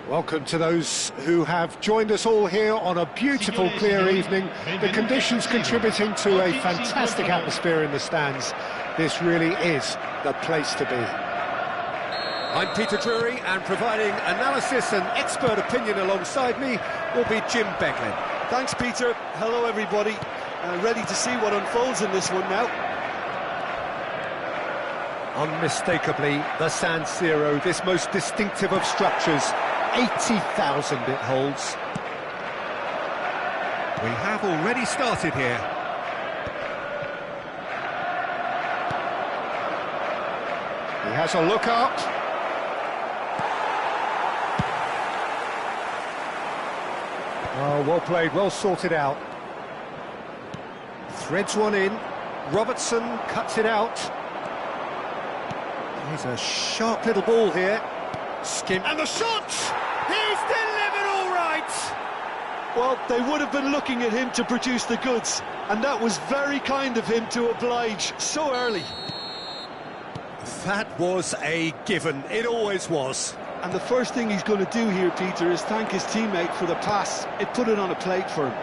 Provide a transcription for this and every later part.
Welcome to those who have joined us all here on a beautiful, clear evening. The conditions contributing to a fantastic atmosphere in the stands. This really is the place to be. I'm Peter Drury, and providing analysis and expert opinion alongside me will be Jim Beglin. Thanks, Peter. Hello, everybody. Ready to see what unfolds in this one now. Unmistakably, the San Siro, this most distinctive of structures. 80,000 it holds. We have already started here. He has a look up. Oh, well played, well sorted out. Threads one in. Robertson cuts it out. Here's a sharp little ball here. Skim. And the shot! He's delivered all right! Well, they would have been looking at him to produce the goods, and that was very kind of him to oblige so early. That was a given. It always was. And the first thing he's going to do here, Peter, is thank his teammate for the pass. It put it on a plate for him.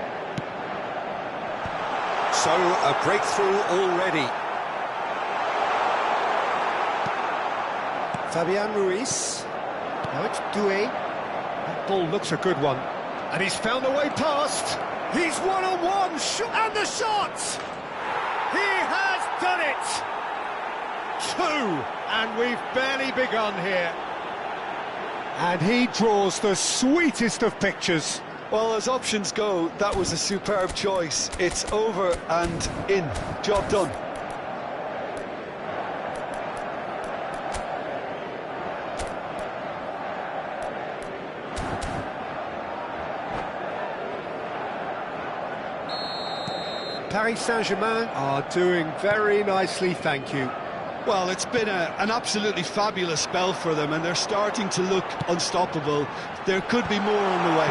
So, a breakthrough already. Fabian Ruiz. Now it's Doué. That ball looks a good one. And he's found a way past. He's one-on-one. And the shot! He has done it! Two. And we've barely begun here. And he draws the sweetest of pictures. Well, as options go, that was a superb choice. It's over and in. Job done. Paris Saint-Germain are doing very nicely, thank you. Well, it's been an absolutely fabulous spell for them, and they're starting to look unstoppable. There could be more on the way.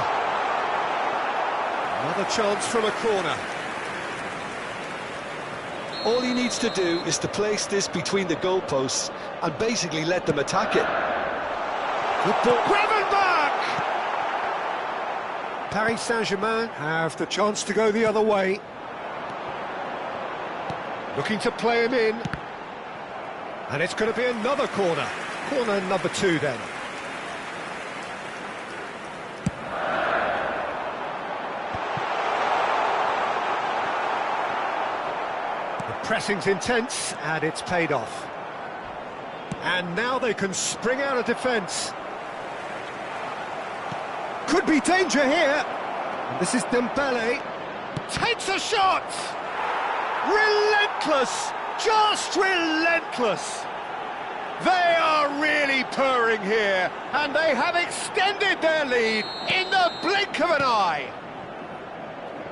Another chance from a corner. All he needs to do is to place this between the goalposts and basically let them attack it. Good ball. Gravenberch! Paris Saint-Germain have the chance to go the other way. Looking to play him in. And it's going to be another corner. Corner number 2 then. The pressing's intense, and it's paid off. And now they can spring out of defence. Could be danger here. And this is Dembele. Takes a shot! Relentless! Just relentless! They are really purring here, and they have extended their lead in the blink of an eye.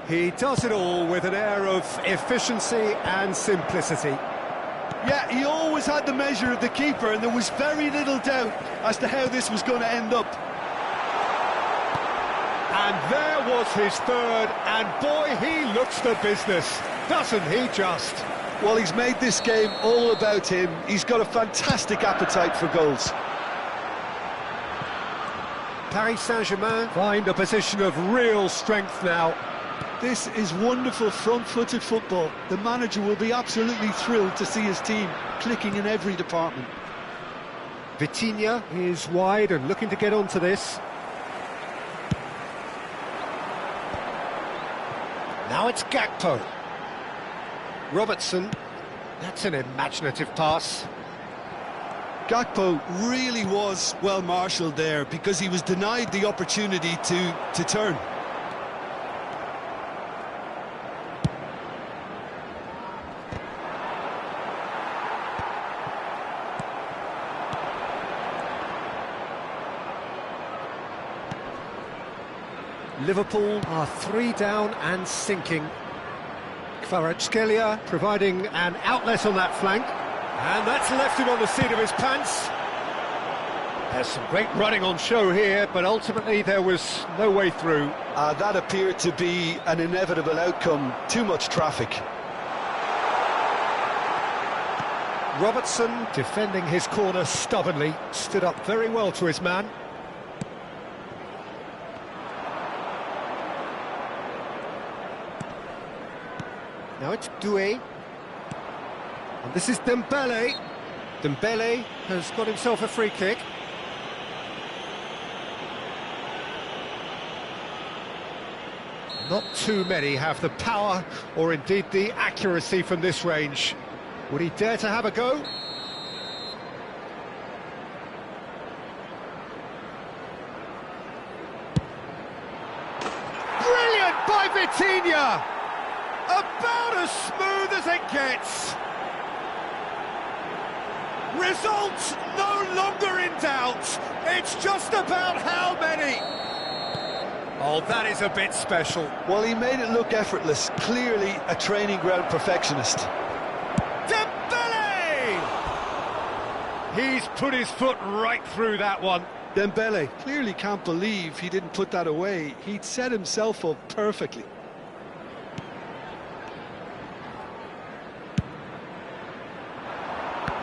He does it all with an air of efficiency and simplicity. Yeah, he always had the measure of the keeper, and there was very little doubt as to how this was going to end up. And there was his third, and boy, he looks the business, doesn't he just? Well, he's made this game all about him. He's got a fantastic appetite for goals. Paris Saint-Germain find a position of real strength now. This is wonderful front-footed football. The manager will be absolutely thrilled to see his team clicking in every department. Vitinha is wide and looking to get onto this. Now it's Gakpo. Robertson, that's an imaginative pass. Gakpo really was well marshalled there because he was denied the opportunity to turn. Liverpool are 3 down and sinking. Kvaratskhelia providing an outlet on that flank. And that's left him on the seat of his pants. There's some great running on show here, but ultimately there was no way through. That appeared to be an inevitable outcome. Too much traffic. Robertson defending his corner stubbornly, stood up very well to his man. Now it's Doué. And this is Dembele. Dembele has got himself a free kick. Not too many have the power or indeed the accuracy from this range. Would he dare to have a go? Brilliant by Vitinha! About as smooth as it gets. Result no longer in doubt. It's just about how many. Oh, that is a bit special. Well, he made it look effortless. Clearly a training ground perfectionist. Dembele! He's put his foot right through that one. Dembele clearly can't believe he didn't put that away. He'd set himself up perfectly.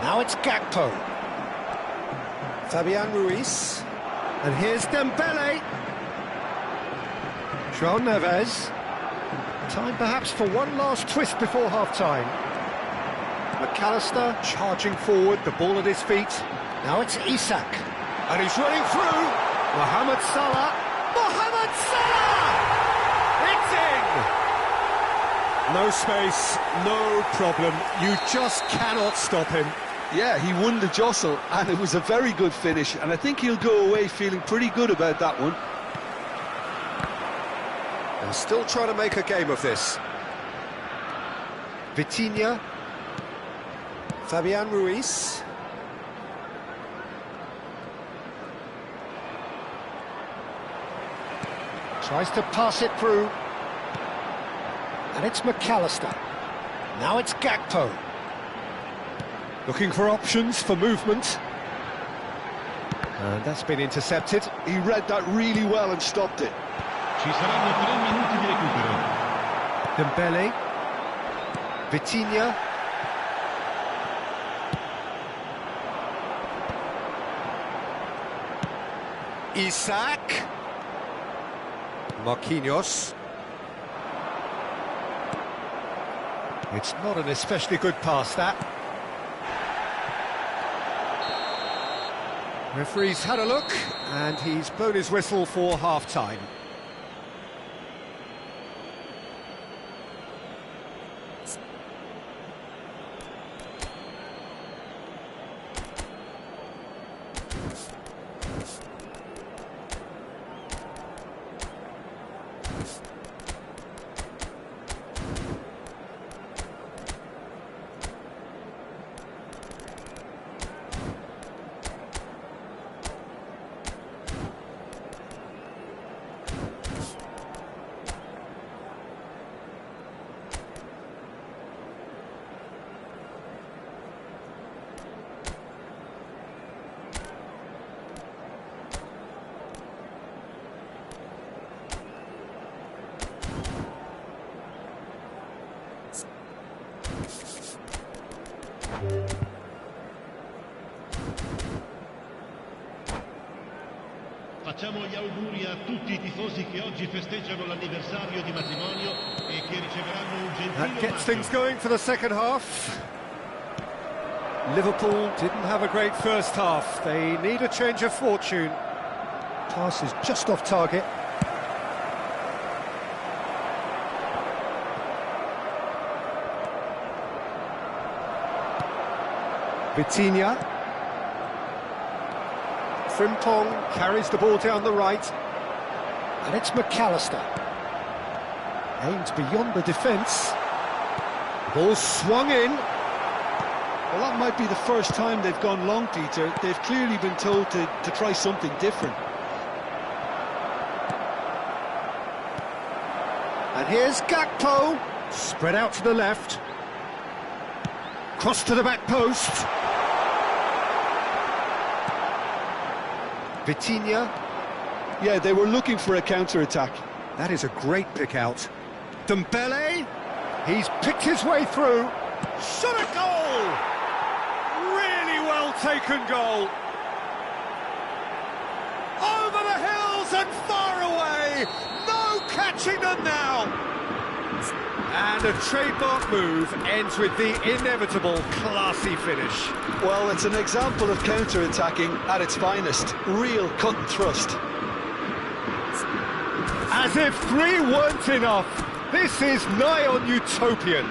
Now it's Gakpo. Fabian Ruiz. And here's Dembele. João Neves. Time perhaps for one last twist before half-time. McAllister charging forward, the ball at his feet. Now it's Isak. And he's running through. Mohamed Salah. Mohamed Salah! It's in! No space, no problem. You just cannot stop him. Yeah, he won the jostle, and it was a very good finish, and I think he'll go away feeling pretty good about that one. They're still trying to make a game of this. Vitinha. Fabian Ruiz. Tries to pass it through. And it's McAllister. Now it's Gakpo. Looking for options for movement. And that's been intercepted. He read that really well and stopped it. Ci saranno 3 minuti di recupero. Dembele. Vitinha. Isak. Marquinhos. It's not an especially good pass, that. Referee's had a look, and he's blown his whistle for half-time. Facciamo gli auguri a tutti i tifosi che oggi festeggiano l'anniversario di matrimonio e che riceveranno un gentile That gets things going for the second half. Liverpool didn't have a great first half. They need a change of fortune. Pass is just off target. Vitinha. Frimpong carries the ball down the right. And it's McAllister. Aimed beyond the defence. Ball swung in. Well, that might be the first time they've gone long, Peter. They've clearly been told to try something different. And here's Gakpo. Spread out to the left. Cross to the back post. Vitinha. Yeah, they were looking for a counter-attack. That is a great pick out. Dembele. He's picked his way through. Shot a goal! Really well taken goal. Over the hills and far away. No catching them now. And And a trademark move ends with the inevitable classy finish. Well, it's an example of counter-attacking at its finest. Real cut and thrust. As if 3 weren't enough, this is nigh on utopian.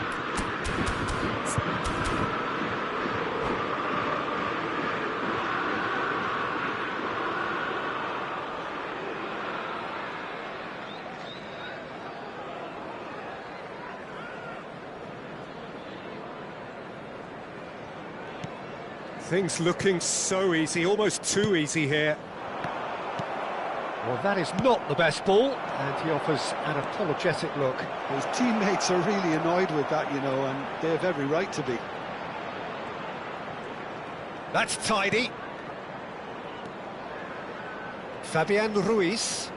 Things looking so easy, almost too easy here. Well, that is not the best ball, and he offers an apologetic look. His teammates are really annoyed with that, you know, and they have every right to be. That's tidy. Fabian Ruiz.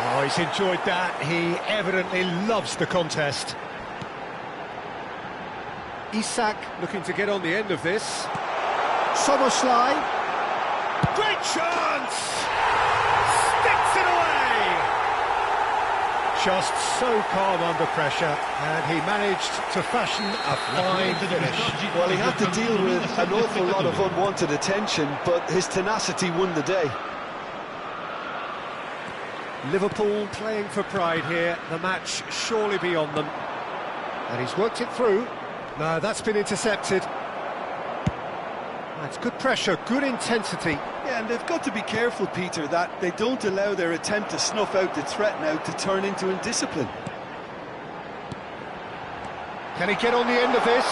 Oh, he's enjoyed that. He evidently loves the contest. Isak looking to get on the end of this. Soboslai. Great chance! Sticks it away! Just so calm under pressure, and he managed to fashion a fine finish. Well, he had to deal with an awful lot of unwanted attention, but his tenacity won the day. Liverpool playing for pride here. The match surely beyond them. And he's worked it through. No, that's been intercepted. That's good pressure, good intensity. Yeah, and they've got to be careful, Peter, that they don't allow their attempt to snuff out the threat now to turn into indiscipline. Can he get on the end of this?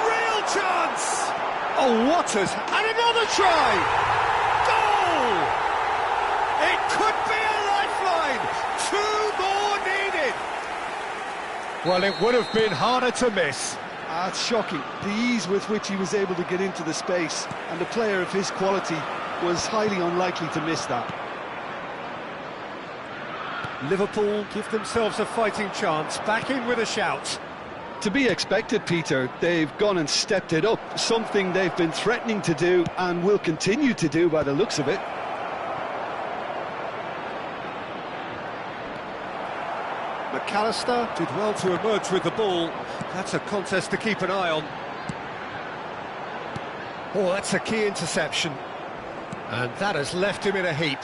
Real chance! Oh, Waters, and another try! Goal! It could be a lifeline! 2 more needed! Well, it would have been harder to miss. It's shocking, the ease with which he was able to get into the space, and a player of his quality was highly unlikely to miss that. Liverpool give themselves a fighting chance, back in with a shout. To be expected, Peter. They've gone and stepped it up, something they've been threatening to do and will continue to do by the looks of it. McAllister did well to emerge with the ball. That's a contest to keep an eye on. Oh, that's a key interception. And that has left him in a heap.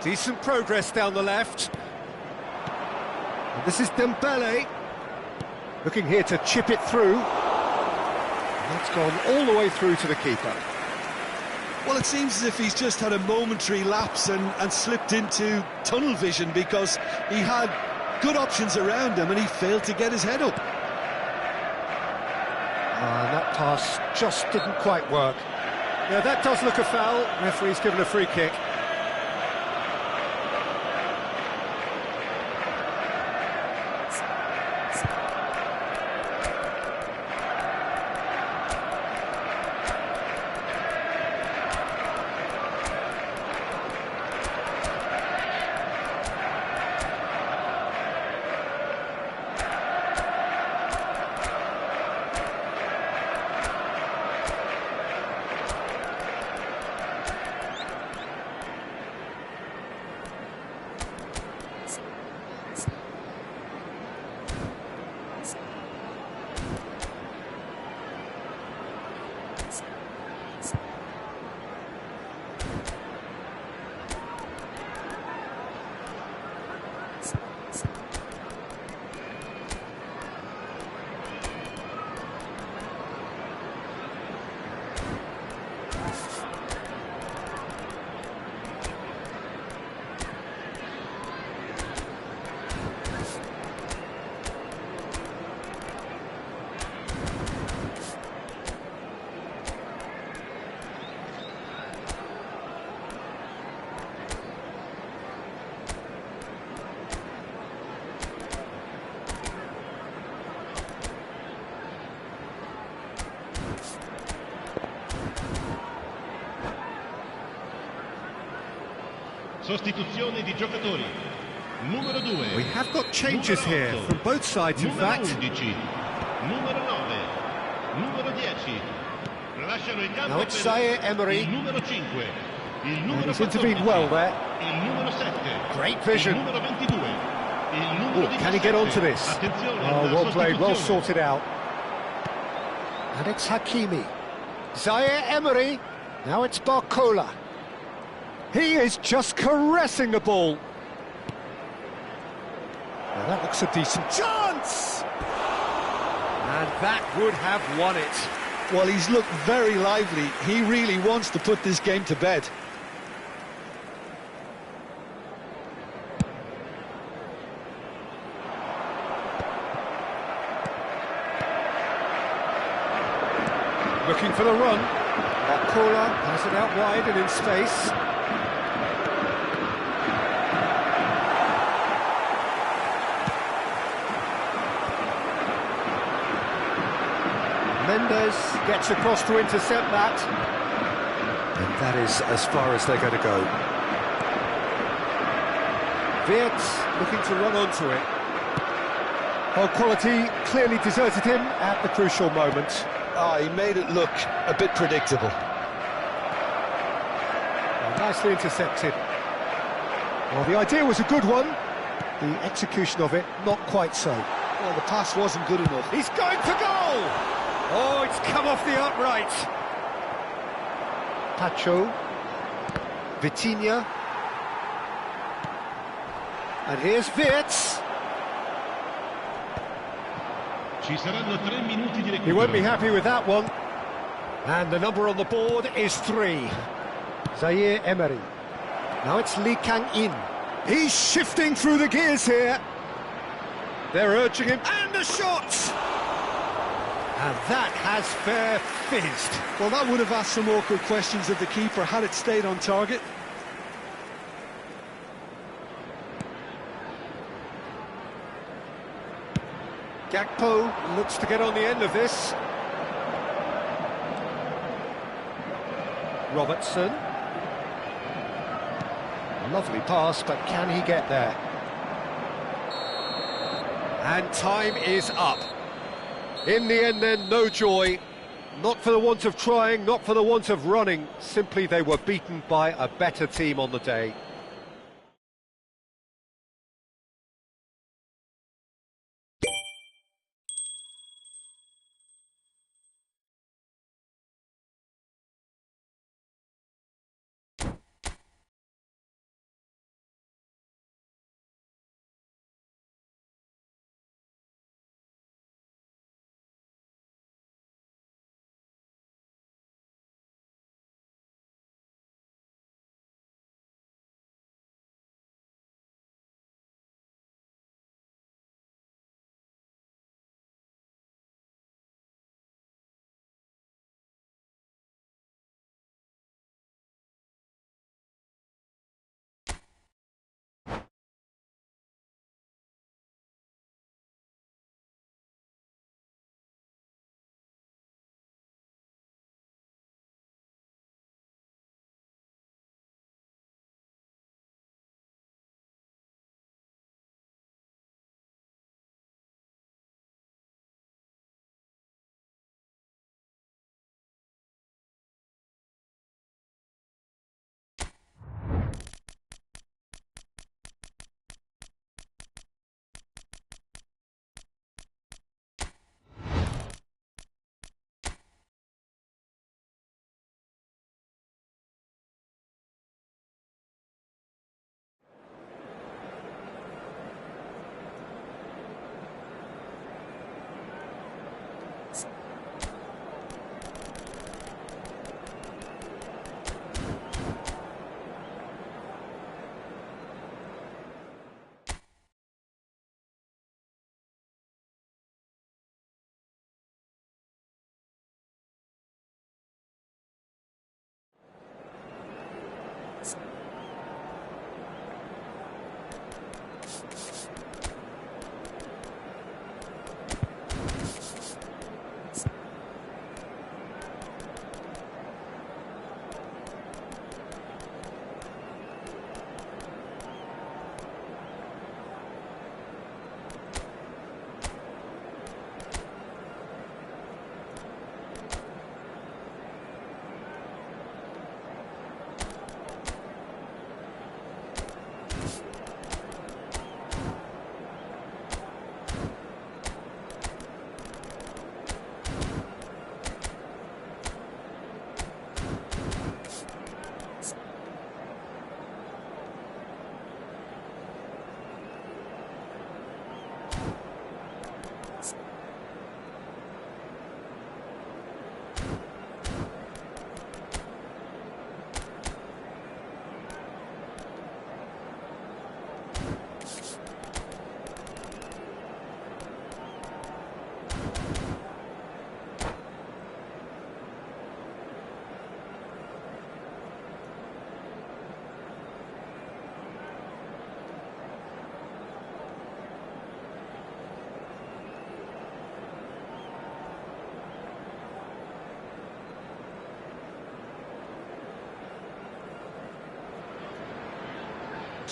Decent progress down the left. And this is Dembele. Looking here to chip it through. That's gone all the way through to the keeper. Well, it seems as if he's just had a momentary lapse and slipped into tunnel vision, because he had good options around him and he failed to get his head up. That pass just didn't quite work. Yeah, that does look a foul. Referee's given a free kick. Sostituzione di giocatori. Numero 2. We have got changes here from both sides, in fact. Numero 11. Numero 9. Numero 10. Lasciano il campo Now it's per Zaire Emery. il numero 5, il numero He's intervened well there. il numero 7, Great vision. il numero 22, il numero 17. Can he get onto this? Attenzione Oh, alla well played, well sostituzione. sorted out. And it's Hakimi. Zaire Emery. Now it's Barcola. He is just caressing the ball. Now that looks a decent chance! And that would have won it. Well, he's looked very lively. He really wants to put this game to bed. Looking for the run. Barcola has it out wide and in space. Mendes gets across to intercept that. And that is as far as they're going to go. Wirtz looking to run onto it. Oh, quality clearly deserted him at the crucial moment. Oh, he made it look a bit predictable. Oh, nicely intercepted. Well, the idea was a good one. The execution of it, not quite so. Well, the pass wasn't good enough. He's going for goal! Oh, it's come off the upright. Pacho. Vitinha. And here's Wirtz. Ci saranno 3 minuti di recupero. He won't be happy with that one. And the number on the board is 3. Zaire Emery. Now it's Lee Kang-in. He's shifting through the gears here. They're urging him. And the shot! And that has fair fizzed. Well, that would have asked some awkward questions of the keeper had it stayed on target. Gakpo looks to get on the end of this. Robertson. Lovely pass, but can he get there? And time is up. In the end then, no joy. Not for the want of trying, not for the want of running. Simply they were beaten by a better team on the day.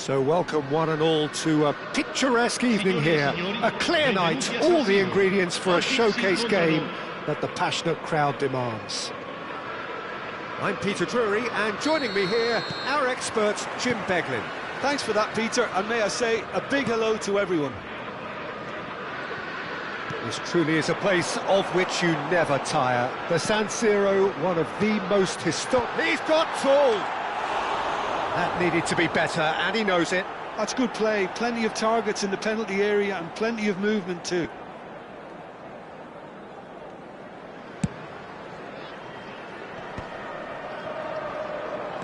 So welcome one and all to a picturesque evening here. A clear night, all the ingredients for a showcase game that the passionate crowd demands. I'm Peter Drury, and joining me here, our expert, Jim Beglin. Thanks for that, Peter, and may I say a big hello to everyone. This truly is a place of which you never tire. The San Siro, one of the most historic... He's got tall! That needed to be better, and he knows it. That's good play. Plenty of targets in the penalty area and plenty of movement too.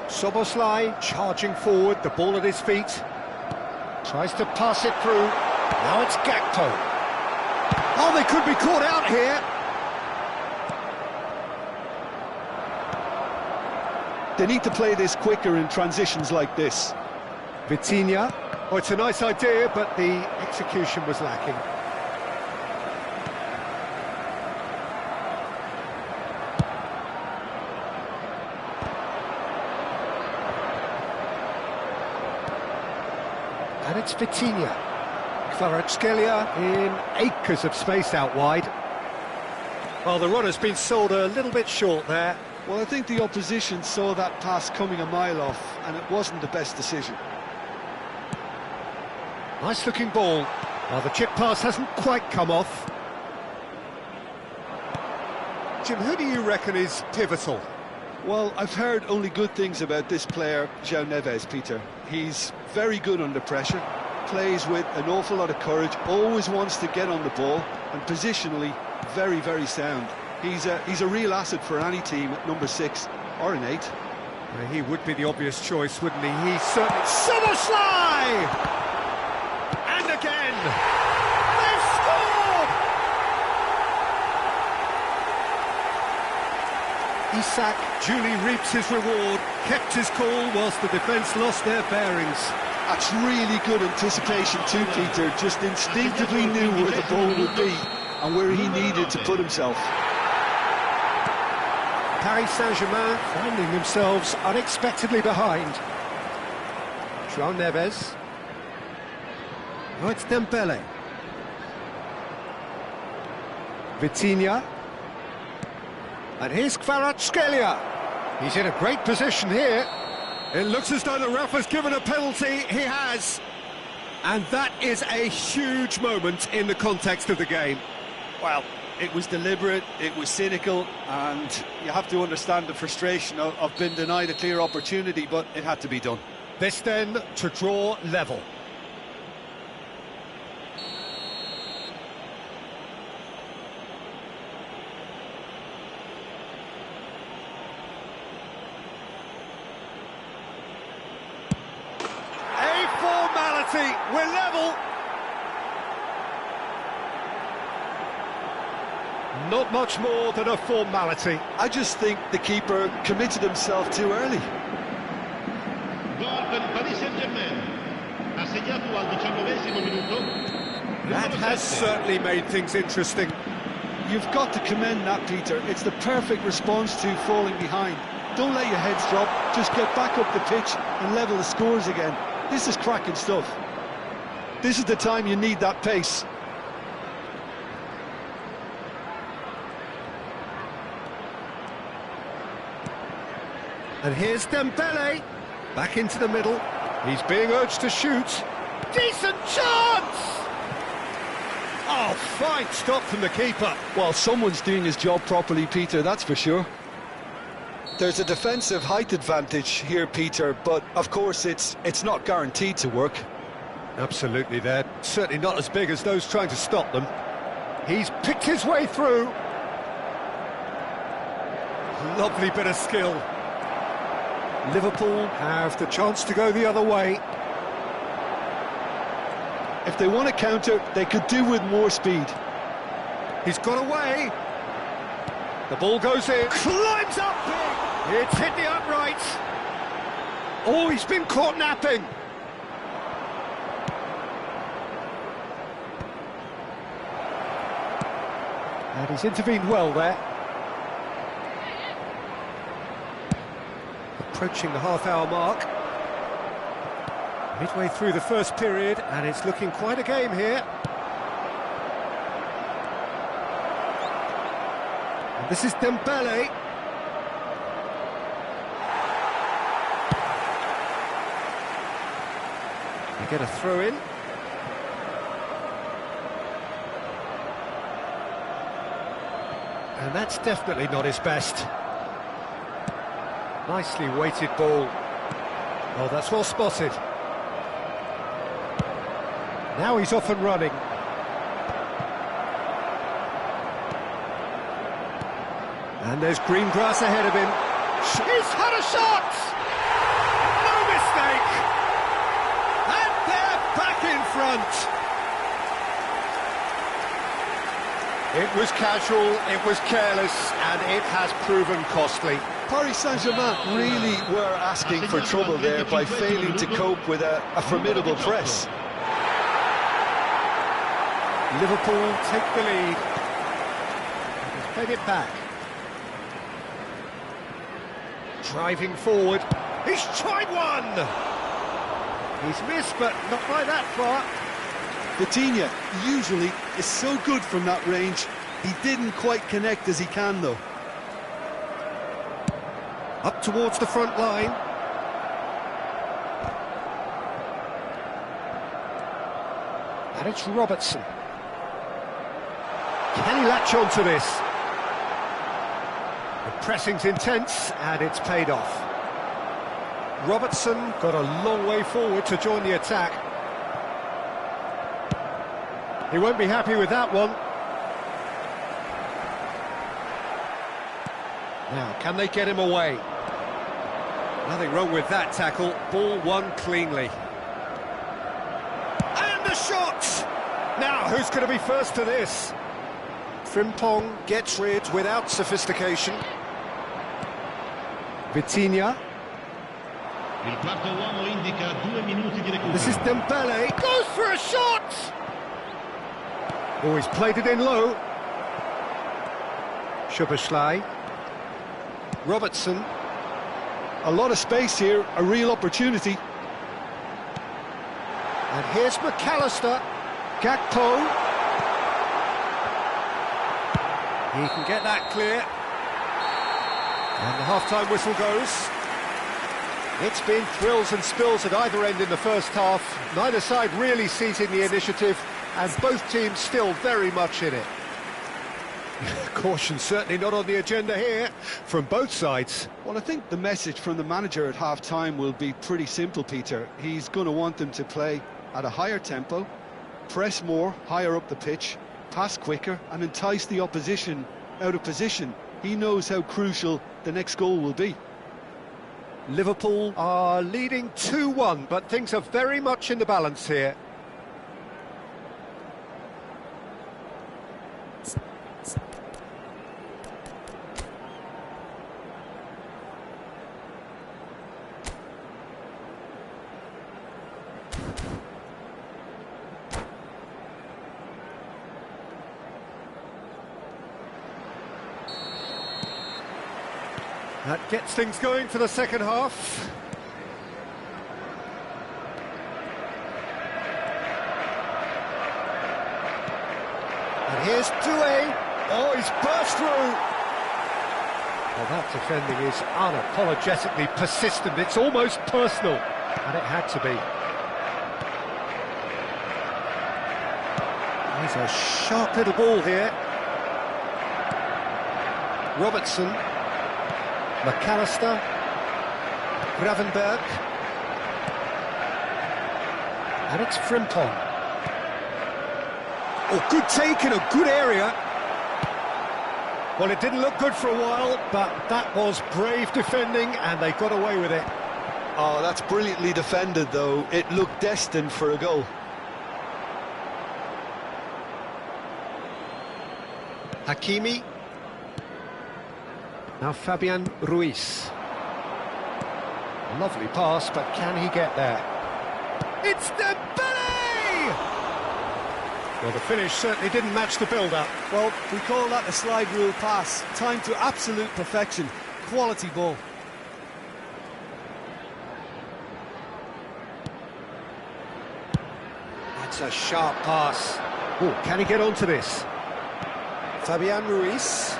Soboslai charging forward, the ball at his feet. Tries to pass it through. Now it's Gakpo. Oh, they could be caught out here. They need to play this quicker in transitions like this. Vitinha. Oh, it's a nice idea, but the execution was lacking. And it's Vitinha. Kvaratskhelia in acres of space out wide. Well, the runner's been sold a little bit short there. Well, I think the opposition saw that pass coming a mile off, and it wasn't the best decision. Nice looking ball. Well, the chip pass hasn't quite come off. Jim, who do you reckon is pivotal? Well, I've heard only good things about this player, João Neves, Peter. He's very good under pressure, plays with an awful lot of courage, always wants to get on the ball, and positionally, very, very sound. He's a real asset for any team at number 6 or an 8. Well, he would be the obvious choice, wouldn't he? He's certainly... Soboslai! And again! They've scored! Isak duly reaps his reward, kept his cool whilst the defence lost their bearings. That's really good anticipation too, Peter. Just instinctively knew where the ball would be and where he needed to put himself. Paris Saint-Germain finding themselves unexpectedly behind. João Neves. Oh, it's Dembele. Vitinha. And here's Kvaratskhelia. He's in a great position here. It looks as though the ref has given a penalty. He has. And that is a huge moment in the context of the game. Well, it was deliberate, it was cynical, and you have to understand the frustration of being denied a clear opportunity, but it had to be done. This then to draw level. A formality, we're level. Not much more than a formality. I just think the keeper committed himself too early. Gol per il Paris Saint-Germain. Ha segnato al 19esimo minuto. That has certainly made things interesting. You've got to commend that, Peter. It's the perfect response to falling behind. Don't let your heads drop, just get back up the pitch and level the scores again. This is cracking stuff. This is the time you need that pace. And here's Dembele, back into the middle. He's being urged to shoot. Decent chance! Oh, fine stop from the keeper. Well, someone's doing his job properly, Peter, that's for sure. There's a defensive height advantage here, Peter, but of course it's not guaranteed to work. Absolutely, they're certainly not as big as those trying to stop them. He's picked his way through. Lovely bit of skill. Liverpool have the chance to go the other way. If they want to counter, they could do with more speed. He's got away. The ball goes in. Climbs up big. It's hit the upright. Oh, he's been caught napping. And he's intervened well there. Approaching the half-hour mark. Midway through the first period, and it's looking quite a game here. And this is Dembele. They get a throw in. And that's definitely not his best. Nicely weighted ball. Oh, that's well spotted. Now he's off and running. And there's green grass ahead of him. He's had a shot! No mistake! And they're back in front! It was casual, it was careless, and it has proven costly. Paris Saint-Germain really were asking for trouble there by failing to cope with a formidable press. Liverpool take the lead. He's played it back. Driving forward. He's tried one! He's missed, but not by that far. Vitinha usually is so good from that range. He didn't quite connect as he can, though. Up towards the front line. And it's Robertson. Can he latch on to this? The pressing's intense, and it's paid off. Robertson got a long way forward to join the attack. He won't be happy with that one. Now, can they get him away? Nothing wrong with that tackle. Ball won cleanly. And the shot! Now, who's going to be first to this? Frimpong gets rid without sophistication. Vitinha. Il quarto uomo indica 2 minuti di recupero. This is Dembele. Goes for a shot! Oh, he's played it in low. Szoboszlai. Robertson. A lot of space here, a real opportunity. And here's McAllister. Gakpo. He can get that clear. And the half-time whistle goes. It's been thrills and spills at either end in the first half. Neither side really seizing the initiative, and both teams still very much in it. Caution certainly not on the agenda here from both sides. Well, I think the message from the manager at half-time will be pretty simple, Peter. He's going to want them to play at a higher tempo, press more, higher up the pitch, pass quicker, and entice the opposition out of position. He knows how crucial the next goal will be. Liverpool are leading 2-1, but things are very much in the balance here. That gets things going for the second half. And here's Doué. Oh, he's burst through. Well, that defending is unapologetically persistent. It's almost personal. And it had to be. He's a sharp little ball here. Robertson. McAllister, Gravenberg, and it's Frimpong. Oh, good take in a good area. Well, it didn't look good for a while, but that was brave defending, and they got away with it. Oh, that's brilliantly defended, though. It looked destined for a goal. Hakimi. Now Fabian Ruiz. Lovely pass, but can he get there? It's Dembele! Well, the finish certainly didn't match the build-up. Well, we call that a slide rule pass. Time to absolute perfection. Quality ball. That's a sharp pass. Oh, can he get onto this? Fabian Ruiz.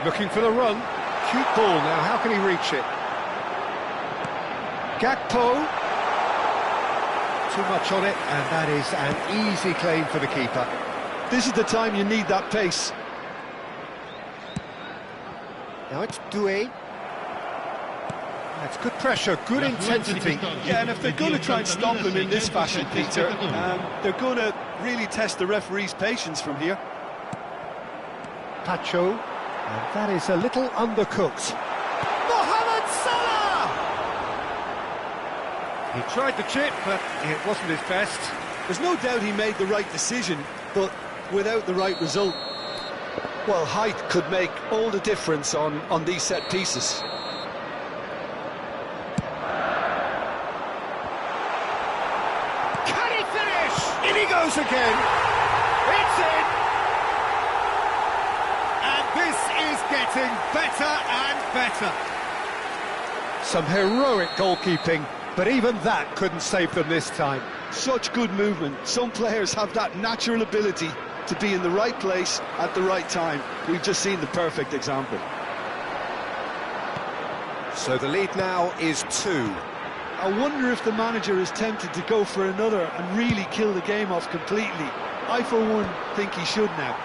Looking for the run. Cute ball now, how can he reach it? Gakpo. Too much on it, and that is an easy claim for the keeper. This is the time you need that pace. Now it's Doué. That's good pressure, good intensity. Yeah, and if they're going to try and stop them in this fashion, Peter, they're going to really test the referee's patience from here. Pacho, and that is a little undercooked. Mohamed Salah! He tried the chip, but it wasn't his best. There's no doubt he made the right decision, but without the right result. Well, height could make all the difference on these set pieces. Can he finish? In he goes again. It's in. And this is getting better and better. Some heroic goalkeeping, but even that couldn't save them this time. Such good movement. Some players have that natural ability to be in the right place at the right time. We've just seen the perfect example. So the lead now is 2. I wonder if the manager is tempted to go for another and really kill the game off completely. I, for one, think he should now.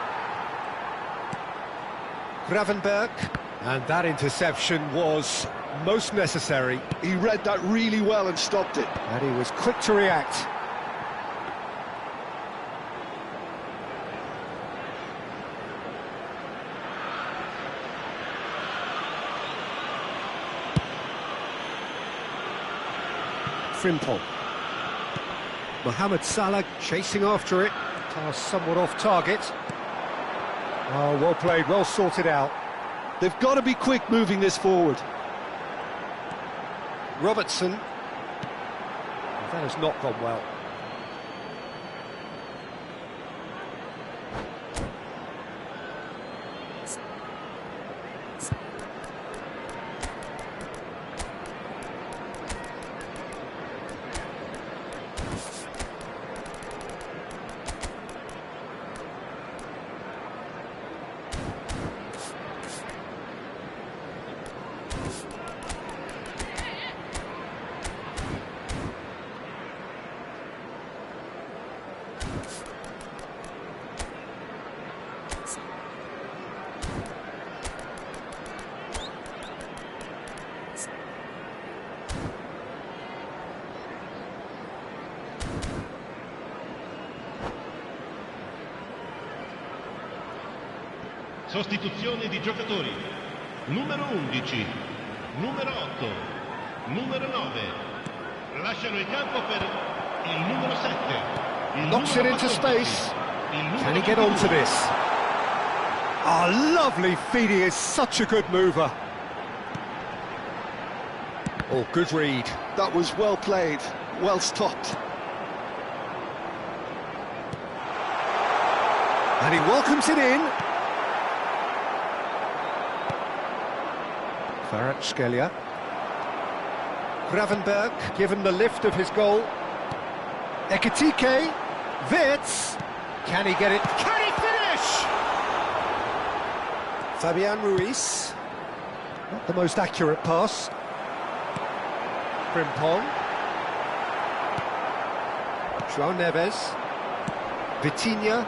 Gravenberg, and that interception was most necessary. He read that really well and stopped it. And he was quick to react. Frimpong. Mohamed Salah chasing after it. Pass somewhat off target. Oh, well played, well sorted out. They've got to be quick moving this forward. Robertson. That has not gone well. Sostituzione di giocatori. Numero 11, numero 8, numero 9. Lasciano il campo per il numero 7. Knocks it into space. Can he get onto this? Oh, lovely feed. He is such a good mover. Oh, good read. That was well played, well stopped. And he welcomes it in. Kvaratskhelia. Gravenberg, given the lift of his goal. Ekitike. Wits. Can he get it? Can he finish? Fabian Ruiz. Not the most accurate pass. Frimpong. João Neves. Vitinha.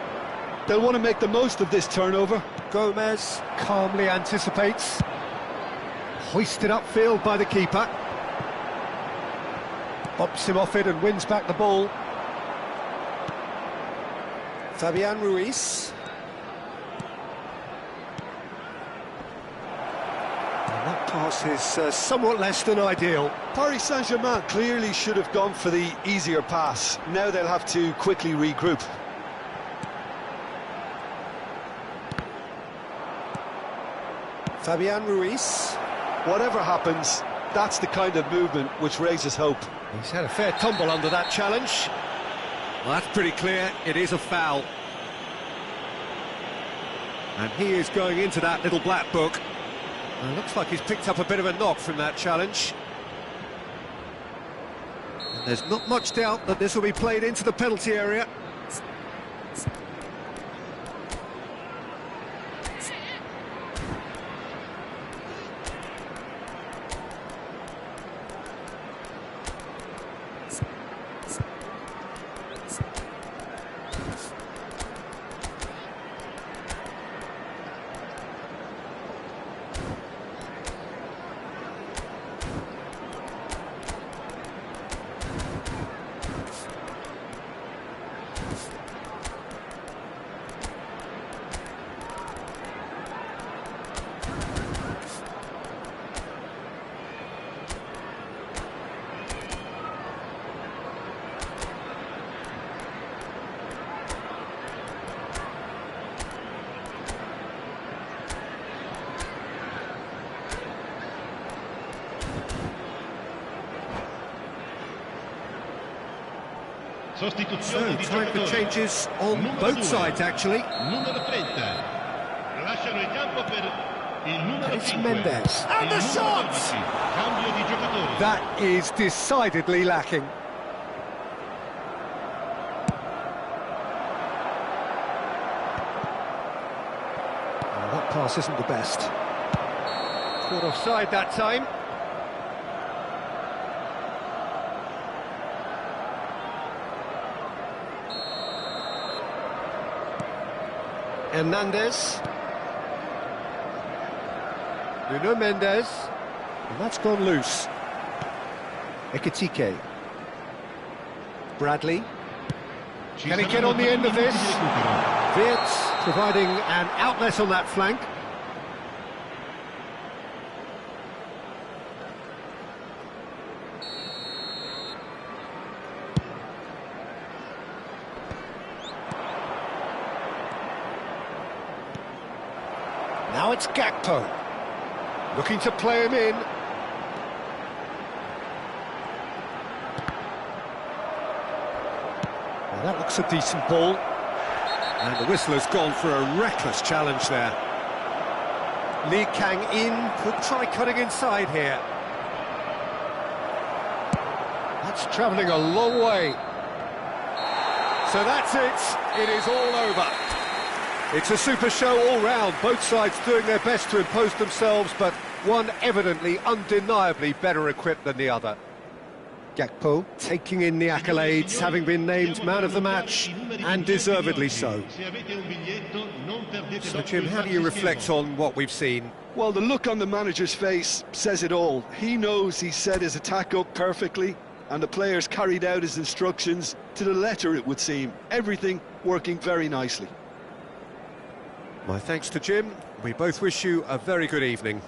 They'll want to make the most of this turnover. Gomez calmly anticipates. Hoisted upfield by the keeper. Bops him off it and wins back the ball. Fabian Ruiz. And that pass is somewhat less than ideal. Paris Saint-Germain clearly should have gone for the easier pass. Now they'll have to quickly regroup. Fabian Ruiz. Whatever happens, that's the kind of movement which raises hope. He's had a fair tumble under that challenge. Well, that's pretty clear, it is a foul. And he is going into that little black book. Well, looks like he's picked up a bit of a knock from that challenge. And there's not much doubt that this will be played into the penalty area. So, Sostituzione di time for giocatori. changes on Numero both 2. sides, actually. Numero 30. Lasciano il campo per il numero It's 5. Mendes. And Il the numero shot! 12. Cambio di giocatori. That is decidedly lacking. Oh, that pass isn't the best. Caught offside that time. Hernandez. Nuno Mendes. And that's gone loose. Ekitike. Bradley. Ci Can he saranno get on the 3 end of minuti this? di recupero. Wirtz providing an outlet on that flank. Now it's Gakpo. Looking to play him in. Well, that looks a decent ball. And the whistler's gone for a reckless challenge there. Lee Kang-in could try cutting inside here. That's travelling a long way. So that's it. It is all over. It's a super show all round, both sides doing their best to impose themselves, but one evidently, undeniably better equipped than the other. Gakpo taking in the accolades, having been named man of the match, and deservedly so. So Jim, how do you reflect on what we've seen? Well, the look on the manager's face says it all. He knows he set his attack up perfectly, and the players carried out his instructions to the letter, it would seem. Everything working very nicely. My thanks to Jim. We both wish you a very good evening.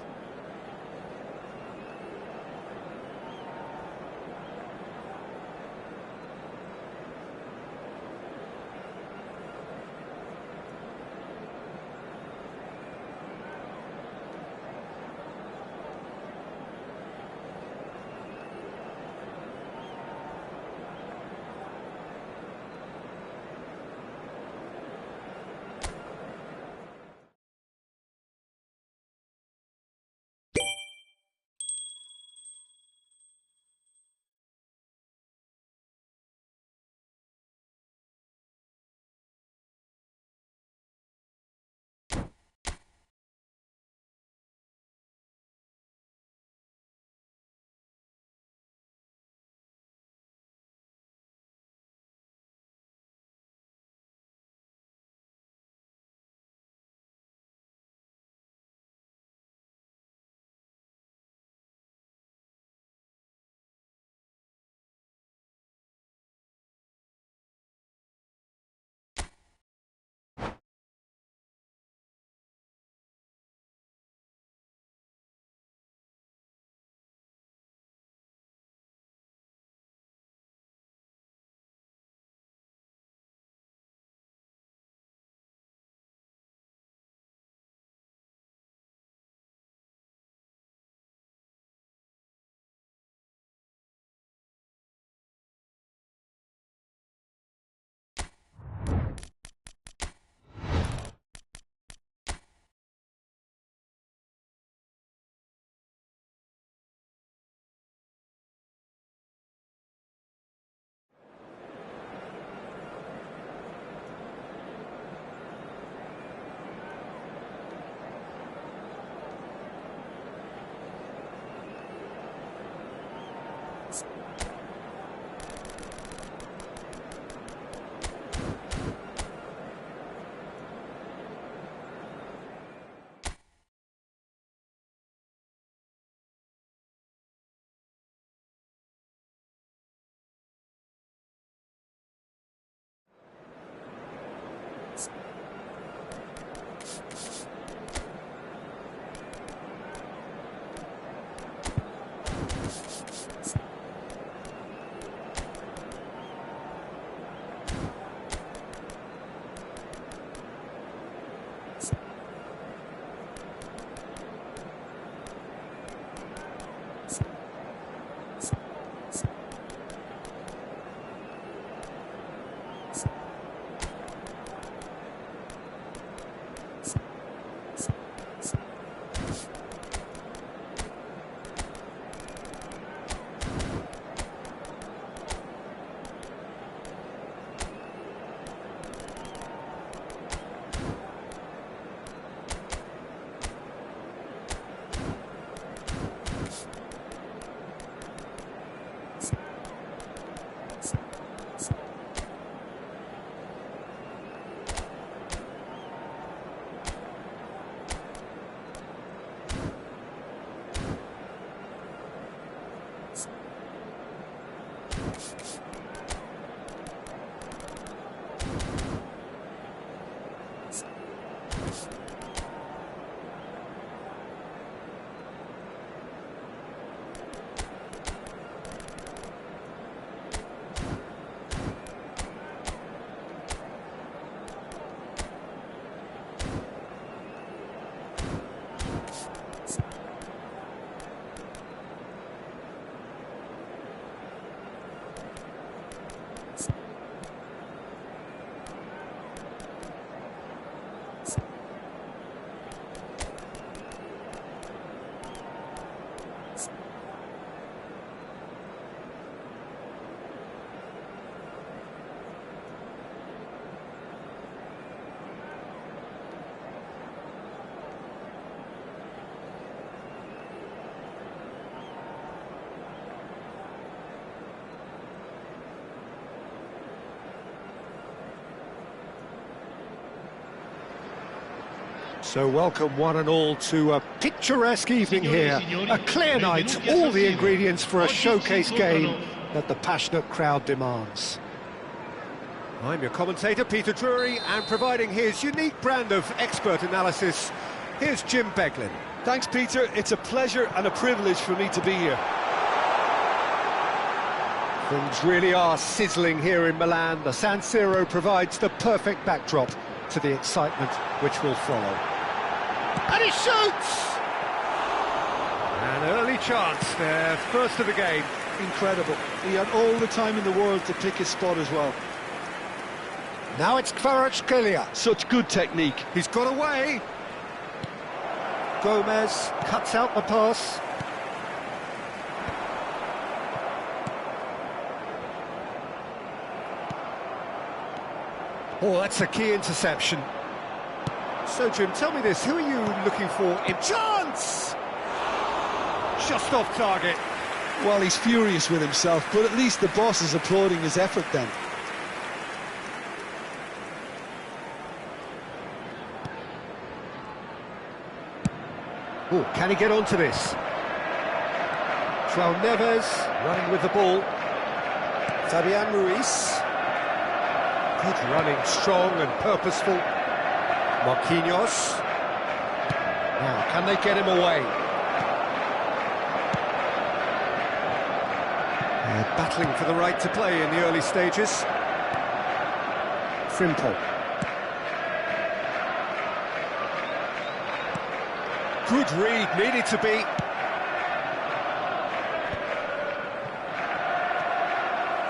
So welcome one and all to a picturesque evening here. A clear night, all the ingredients for a showcase game that the passionate crowd demands. I'm your commentator, Peter Drury, and providing his unique brand of expert analysis, here's Jim Beglin. Thanks, Peter. It's a pleasure and a privilege for me to be here. Things really are sizzling here in Milan. The San Siro provides the perfect backdrop to the excitement which will follow. And he shoots! An early chance there, first of the game. Incredible. He had all the time in the world to pick his spot as well. Now it's Kvaratskhelia. Such good technique. He's got away. Gomez cuts out the pass. Oh, that's a key interception. So, Jim, tell me this, who are you looking for in chance? Just off target. Well, he's furious with himself, but at least the boss is applauding his effort then. Oh, can he get onto this? João Neves running with the ball. Fabian Ruiz. Good running, strong and purposeful. Marquinhos. Now, can they get him away? They're battling for the right to play in the early stages. Frimpong. Good read, needed to be.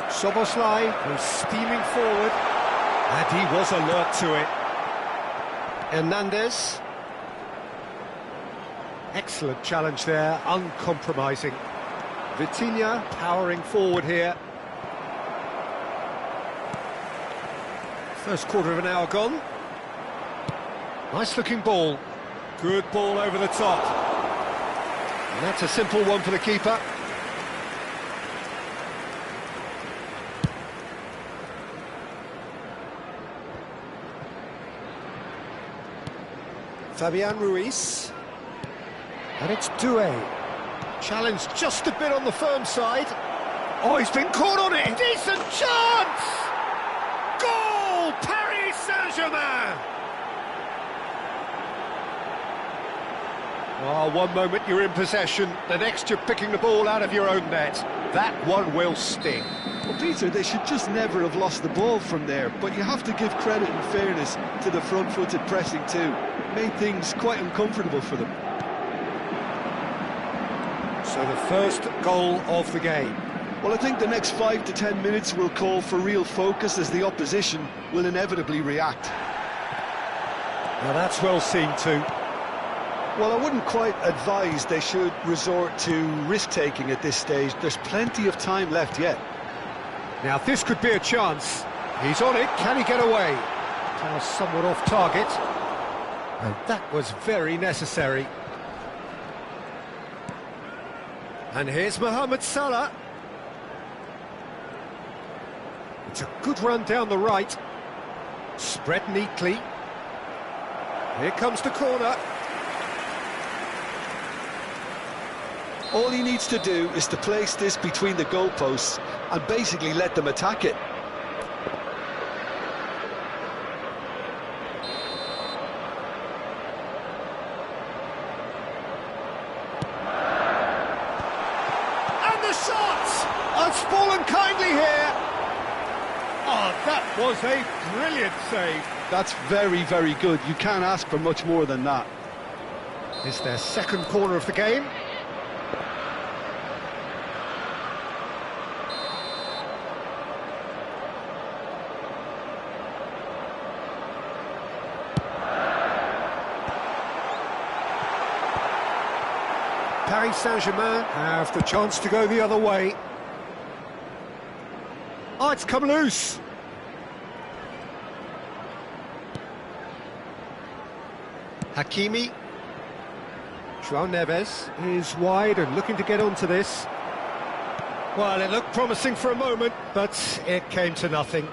Soboslai was steaming forward, and he was alert to it. Hernandez. Excellent challenge there, uncompromising. Vitinha powering forward here. First quarter of an hour gone. Nice looking ball. Good ball over the top. And that's a simple one for the keeper. Fabian Ruiz. And it's Doué. Challenged just a bit on the firm side. Oh, he's been caught on it. Decent chance! Goal! Paris Saint-Germain! Oh, one moment you're in possession, the next you're picking the ball out of your own net. That one will sting. Well, Peter, they should just never have lost the ball from there, but you have to give credit and fairness to the front-footed pressing too. Made things quite uncomfortable for them. So the first goal of the game. Well, I think the next 5 to 10 minutes will call for real focus as the opposition will inevitably react. Now that's well seen too. Well, I wouldn't quite advise they should resort to risk-taking at this stage. There's plenty of time left yet. Now this could be a chance. He's on it, can he get away? Now somewhat off target. And that was very necessary. And here's Mohamed Salah. It's a good run down the right. Spread neatly. Here comes the corner. All he needs to do is to place this between the goalposts and basically let them attack it. And the shot! It's fallen kindly here. Oh, that was a brilliant save. That's very, very good. You can't ask for much more than that. It's their second corner of the game. Paris Saint-Germain have the chance to go the other way. Oh, it's come loose. Hakimi. João Neves is wide and looking to get onto this. Well, it looked promising for a moment, but it came to nothing.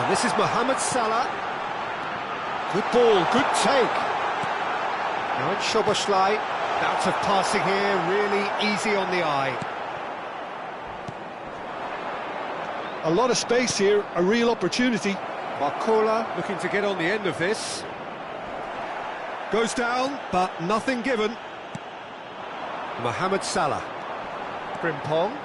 And this is Mohamed Salah. Good ball, good take. Now it's Szoboszlai. Bouts of passing here, really easy on the eye. A lot of space here, a real opportunity. Barcola looking to get on the end of this. Goes down, but nothing given. Mohamed Salah. Frimpong.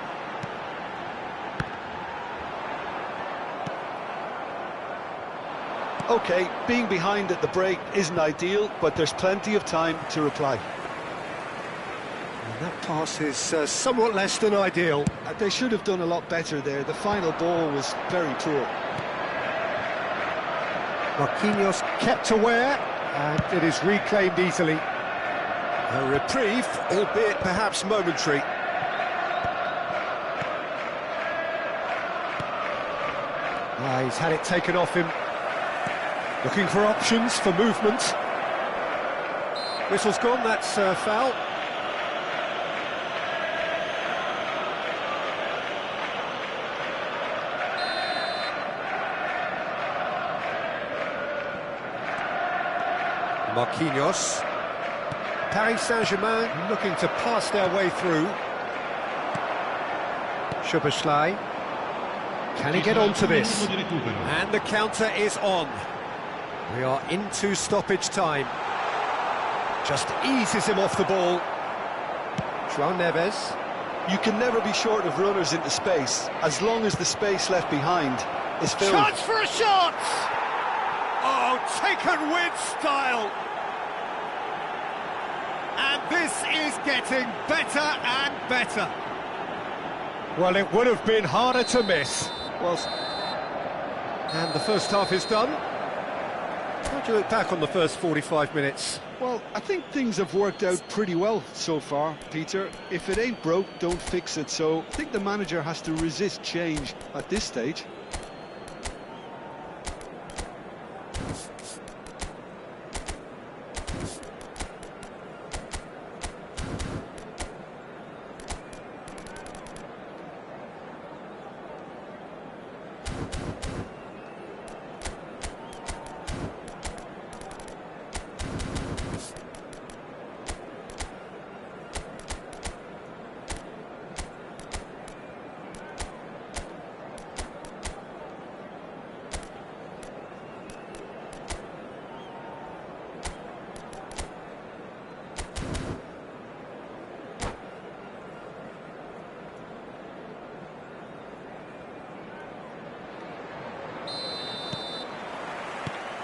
OK, being behind at the break isn't ideal, but there's plenty of time to reply. And that pass is somewhat less than ideal. They should have done a lot better there. The final ball was very poor. Marquinhos kept aware, and it is reclaimed easily. A reprieve, albeit perhaps momentary. He's had it taken off him. Looking for options for movement. Whistle's gone, that's foul. Marquinhos. Paris Saint-Germain looking to pass their way through. Szoboszlai. Can he get onto this? And the counter is on. We are into stoppage time. Just eases him off the ball. João Neves. You can never be short of runners into space, as long as the space left behind is filled. Chance for a shot! Oh, taken with style! And this is getting better and better. Well, it would have been harder to miss. Well, and the first half is done. How do you look back on the first 45 minutes? Well, I think things have worked out pretty well so far, Peter. If it ain't broke, don't fix it. So I think the manager has to resist change at this stage.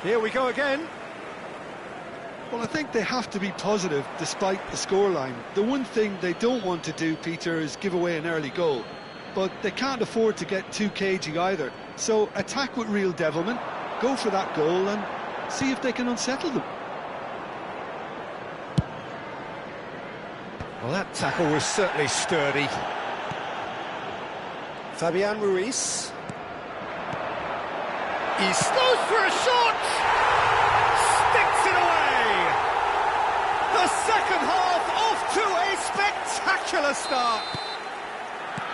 Here we go again. Well, I think they have to be positive despite the scoreline. The one thing they don't want to do, Peter, is give away an early goal. But they can't afford to get too cagey either. So attack with real devilment, go for that goal and see if they can unsettle them. Well, that tackle was certainly sturdy. Fabian Ruiz. He goes for a shot! Sticks it away! The second half off to a spectacular start.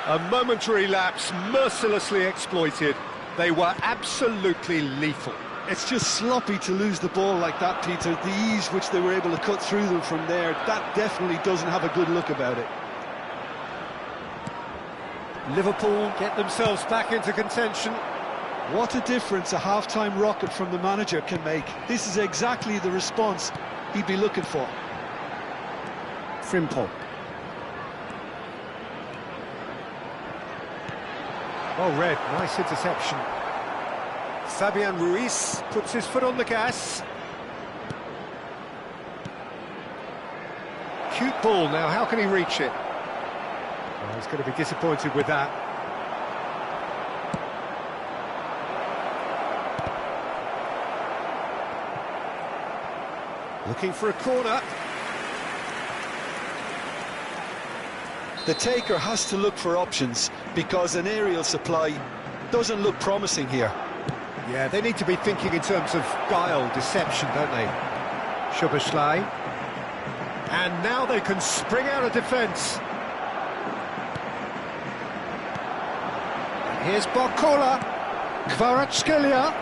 A momentary lapse mercilessly exploited. They were absolutely lethal. It's just sloppy to lose the ball like that, Peter. The ease which they were able to cut through them from there, that definitely doesn't have a good look about it. Liverpool get themselves back into contention. What a difference a half-time rocket from the manager can make. This is exactly the response he'd be looking for. Frimpong. Well read, nice interception. Fabian Ruiz puts his foot on the gas. Cute ball now, how can he reach it? Well, he's going to be disappointed with that. Looking for a corner. The taker has to look for options because an aerial supply doesn't look promising here. Yeah, they need to be thinking in terms of guile, deception, don't they? Szoboszlai. And now they can spring out of defence. Here's Barcola. Kvaratskhelia.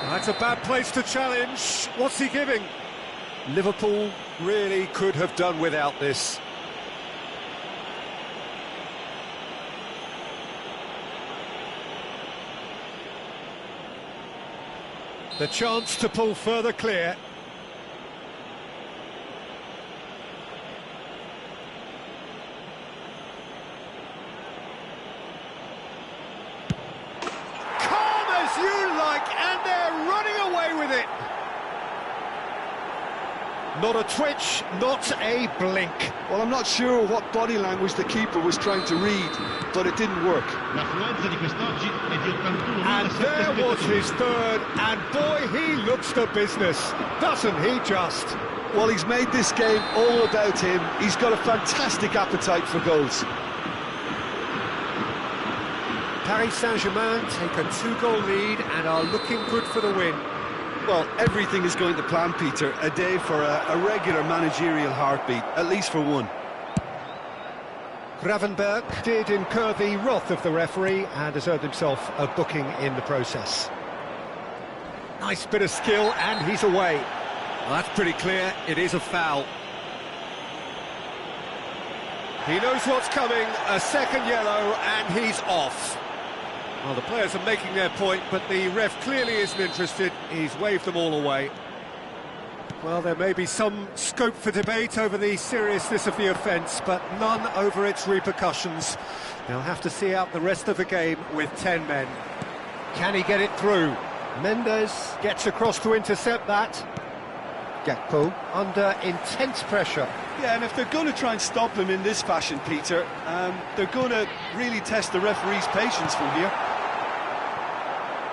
That's a bad place to challenge. What's he giving? Liverpool really could have done without this. The chance to pull further clear. Calm as you like, and they're running away with it. Not a twitch, not a blink. Well, I'm not sure what body language the keeper was trying to read, but it didn't work. L'affluenza di quest'oggi è di And 81.007 there was spettatori. his third, and boy, he looks the business, doesn't he just? Well, he's made this game all about him. He's got a fantastic appetite for goals. Paris Saint-Germain take a 2-goal lead and are looking good for the win. Well, everything is going to plan, Peter. A day for a regular managerial heartbeat, at least for one. Gravenberg did incur the wrath of the referee and has earned himself a booking in the process. Nice bit of skill, and he's away. Well, that's pretty clear, it is a foul. He knows what's coming, a second yellow, and he's off. Well, the players are making their point, but the ref clearly isn't interested. He's waved them all away. Well, there may be some scope for debate over the seriousness of the offence, but none over its repercussions. They'll have to see out the rest of the game with 10 men. Can he get it through? Mendes gets across to intercept that. Gakpo under intense pressure. Yeah, and if they're going to try and stop him in this fashion, Peter, they're going to really test the referee's patience from here.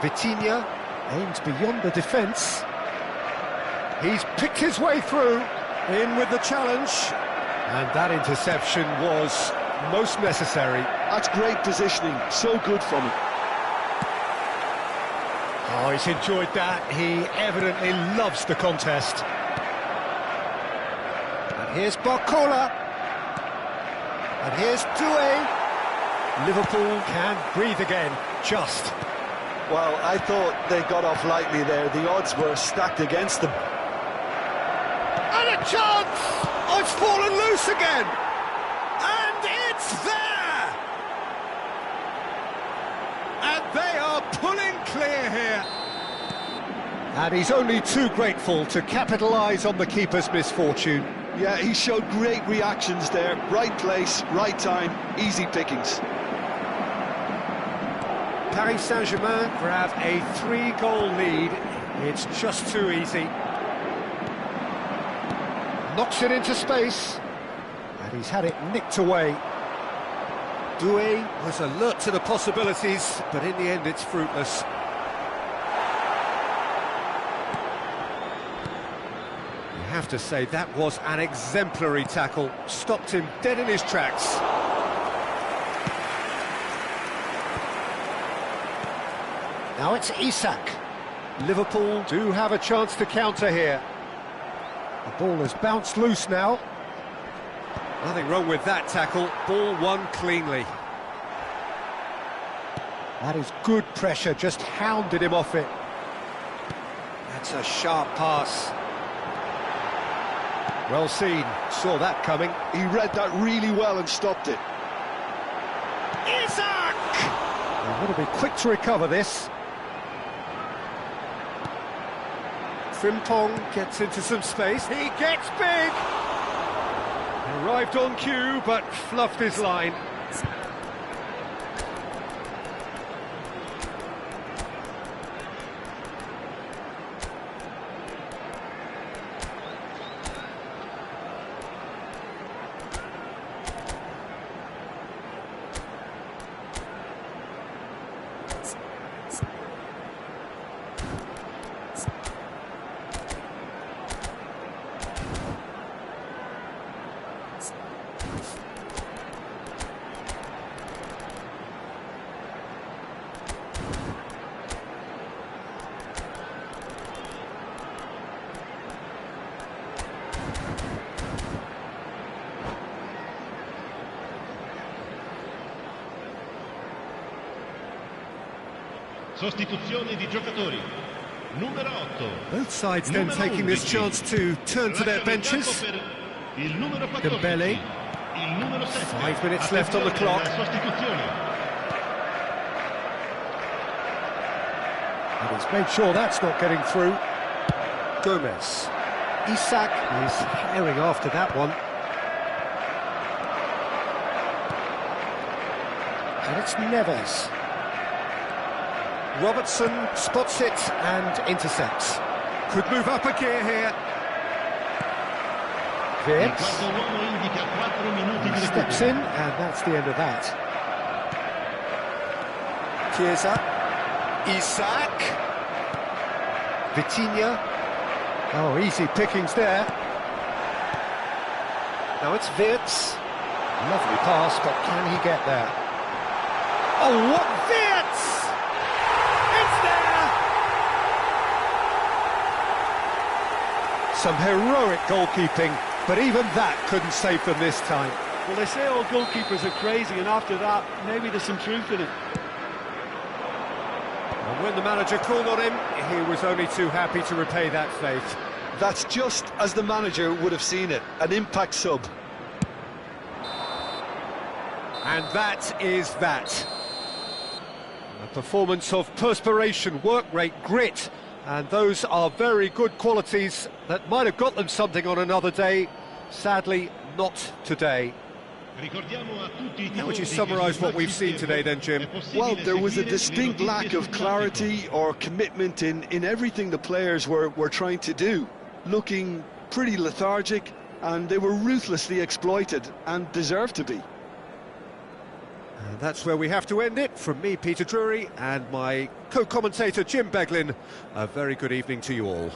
Vitinha aims beyond the defence. He's picked his way through, in with the challenge. And that interception was most necessary. That's great positioning, so good from him. Oh, he's enjoyed that. He evidently loves the contest. And here's Barcola. And here's Doué. Liverpool can breathe again, just. Well, I thought they got off lightly there. The odds were stacked against them. And a chance! Oh, it's fallen loose again! And it's there! And they are pulling clear here. And he's only too grateful to capitalise on the keeper's misfortune. Yeah, he showed great reactions there. Right place, right time, easy pickings. Paris Saint-Germain grab a 3-goal lead. It's just too easy. Knocks it into space. And he's had it nicked away. Doué was alert to the possibilities, but in the end it's fruitless. You have to say that was an exemplary tackle. Stopped him dead in his tracks. Now it's Isak. Liverpool do have a chance to counter here. The ball has bounced loose now. Nothing wrong with that tackle. Ball won cleanly. That is good pressure, just hounded him off it. That's a sharp pass. Well seen, saw that coming. He read that really well and stopped it. Isak! They're going to be quick to recover this. Frimpong gets into some space. He gets big! Arrived on cue, but fluffed his line. Sostituzione di giocatori. Numero 8. Both sides then taking this chance to turn to their benches. Il numero 14. Dembele. Il numero 7. 5 minutes left on the clock. Sostituzione. And he's made sure that's not getting through. Gomez. Isak is herring after that one. And it's Neves. Robertson spots it and intercepts. Could move up a gear here. Il Wirtz quarto uomo indica 4 minuti di steps recupero. in, and that's the end of that. Chiesa. Isak. Vitinha. Oh, easy pickings there. Now it's Wirtz. Lovely pass, but can he get there? Oh, what Wirtz! It's there! Some heroic goalkeeping, but even that couldn't save them this time. Well, they say all goalkeepers are crazy, and after that, maybe there's some truth in it. And when the manager called on him, he was only too happy to repay that faith. That's just as the manager would have seen it, an impact sub. And that is that. A performance of perspiration, work rate, grit, and those are very good qualities that might have got them something on another day. Sadly, not today. How would you summarise what we've seen today then, Jim? Well, there was a distinct lack of clarity or commitment in everything the players were trying to do. Looking pretty lethargic, and they were ruthlessly exploited, and deserved to be. And that's where we have to end it. From me, Peter Drury, and my co-commentator, Jim Beglin, a very good evening to you all.